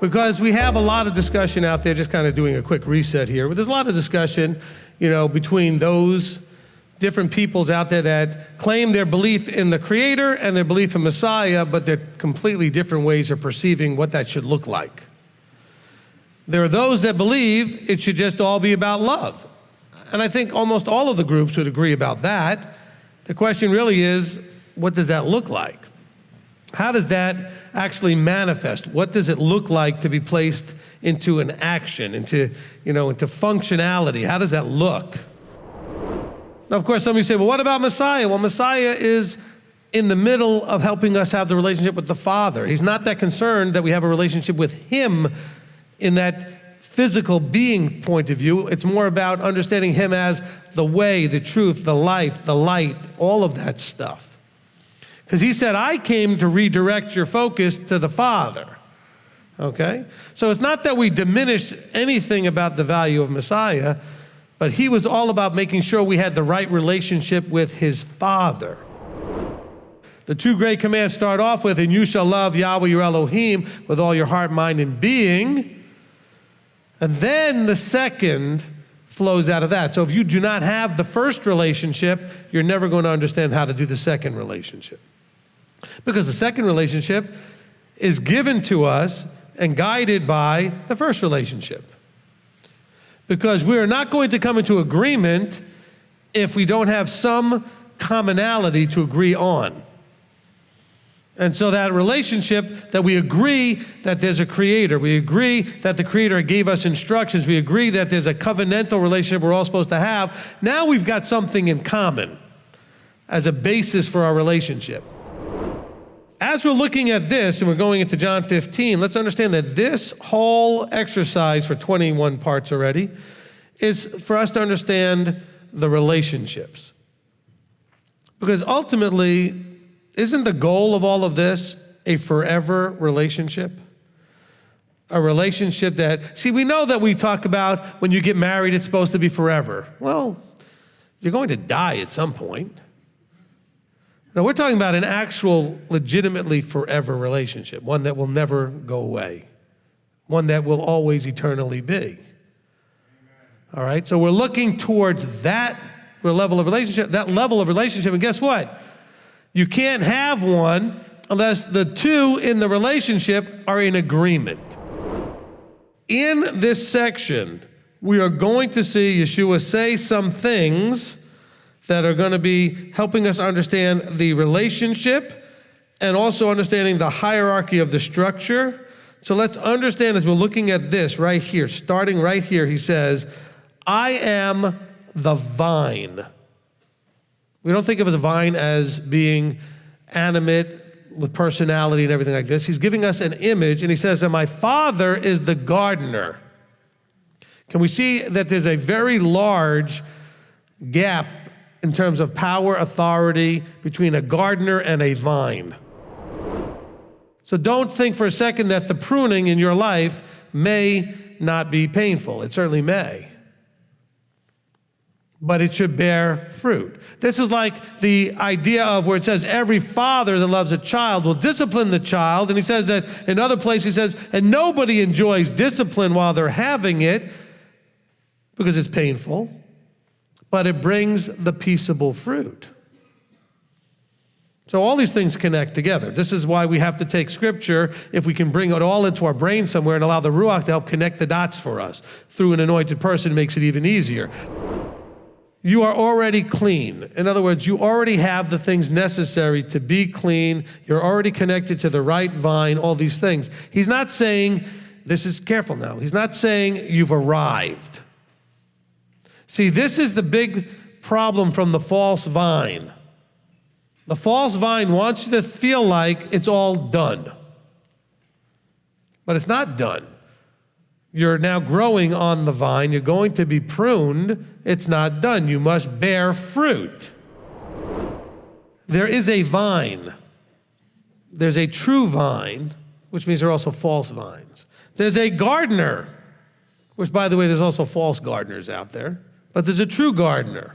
Because we have a lot of discussion out there, just kind of doing a quick reset here, but there's a lot of discussion, between those different peoples out there that claim their belief in the Creator and their belief in Messiah, but they're completely different ways of perceiving what that should look like. There are those that believe it should just all be about love. And I think almost all of the groups would agree about that. The question really is, what does that look like? How does that actually manifest? What does it look like to be placed into an action, into functionality? How does that look? Now, of course, some of you say, well, what about Messiah? Well, Messiah is in the middle of helping us have the relationship with the Father. He's not that concerned that we have a relationship with Him in that physical being point of view. It's more about understanding Him as the way, the truth, the life, the light, all of that stuff. Because He said, I came to redirect your focus to the Father, okay? So it's not that we diminish anything about the value of Messiah, but He was all about making sure we had the right relationship with His Father. The two great commands start off with, and you shall love Yahweh your Elohim with all your heart, mind, and being. And then the second flows out of that. So if you do not have the first relationship, you're never going to understand how to do the second relationship. Because the second relationship is given to us and guided by the first relationship. Because we are not going to come into agreement if we don't have some commonality to agree on. And so that relationship that we agree that there's a Creator, we agree that the Creator gave us instructions, we agree that there's a covenantal relationship we're all supposed to have, now we've got something in common as a basis for our relationship. As we're looking at this, and we're going into John 15, let's understand that this whole exercise for 21 parts already is for us to understand the relationships. Because ultimately, isn't the goal of all of this a forever relationship? A relationship that, we know that we talk about when you get married, it's supposed to be forever. Well, you're going to die at some point. Now, we're talking about an actual, legitimately forever relationship, one that will never go away, one that will always eternally be. All right, so we're looking towards that level of relationship, and guess what? You can't have one unless the two in the relationship are in agreement. In this section, we are going to see Yeshua say some things that are going to be helping us understand the relationship and also understanding the hierarchy of the structure. So let's understand as we're looking at this right here, starting right here, he says, I am the vine. We don't think of a vine as being animate with personality and everything like this. He's giving us an image, and he says that my Father is the gardener. Can we see that there's a very large gap in terms of power, authority between a gardener and a vine? So don't think for a second that the pruning in your life may not be painful. It certainly may. But it should bear fruit. This is like the idea of where it says every father that loves a child will discipline the child. And he says that in other places, he says, and nobody enjoys discipline while they're having it because it's painful, but it brings the peaceable fruit. So all these things connect together. This is why we have to take Scripture, if we can bring it all into our brain somewhere and allow the Ruach to help connect the dots for us. Through an anointed person, it makes it even easier. You are already clean. In other words, you already have the things necessary to be clean. You're already connected to the right vine, all these things. He's not saying, careful now, he's not saying you've arrived. See, this is the big problem from the false vine. The false vine wants you to feel like it's all done. But it's not done. You're now growing on the vine. You're going to be pruned. It's not done. You must bear fruit. There is a vine. There's a true vine, which means there are also false vines. There's a gardener, which, by the way, there's also false gardeners out there. But there's a true gardener.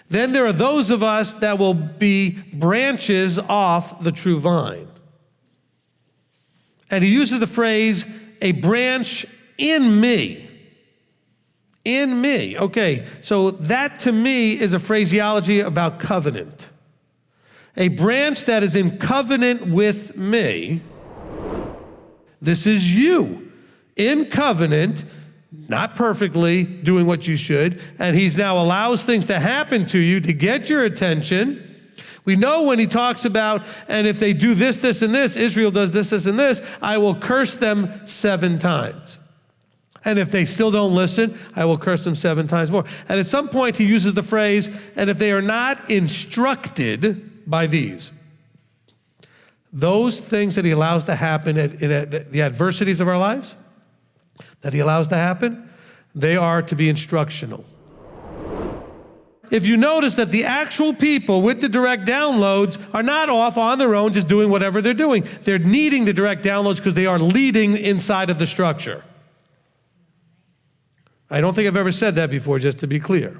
Then there are those of us that will be branches off the true vine. And he uses the phrase, a branch in me. In me. Okay, so that to me is a phraseology about covenant. A branch that is in covenant with me. This is you in covenant, not perfectly doing what you should, and he now allows things to happen to you to get your attention. We know when he talks about, and if they do this, this, and this, Israel does this, this, and this, I will curse them 7 times. And if they still don't listen, I will curse them 7 times more. And at some point he uses the phrase, and if they are not instructed by these. Those things that he allows to happen in the adversities of our lives, that he allows to happen, they are to be instructional. If you notice that the actual people with the direct downloads are not off on their own just doing whatever they're doing. They're needing the direct downloads because they are leading inside of the structure. I don't think I've ever said that before, just to be clear.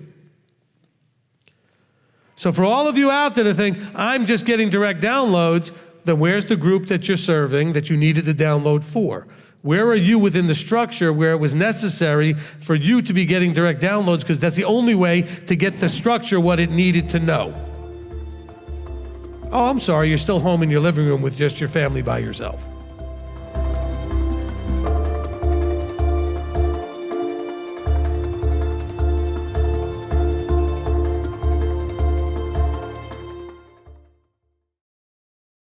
So for all of you out there that think, I'm just getting direct downloads, then where's the group that you're serving that you needed the download for? Where are you within the structure where it was necessary for you to be getting direct downloads, because that's the only way to get the structure what it needed to know? Oh, I'm sorry, you're still home in your living room with just your family by yourself.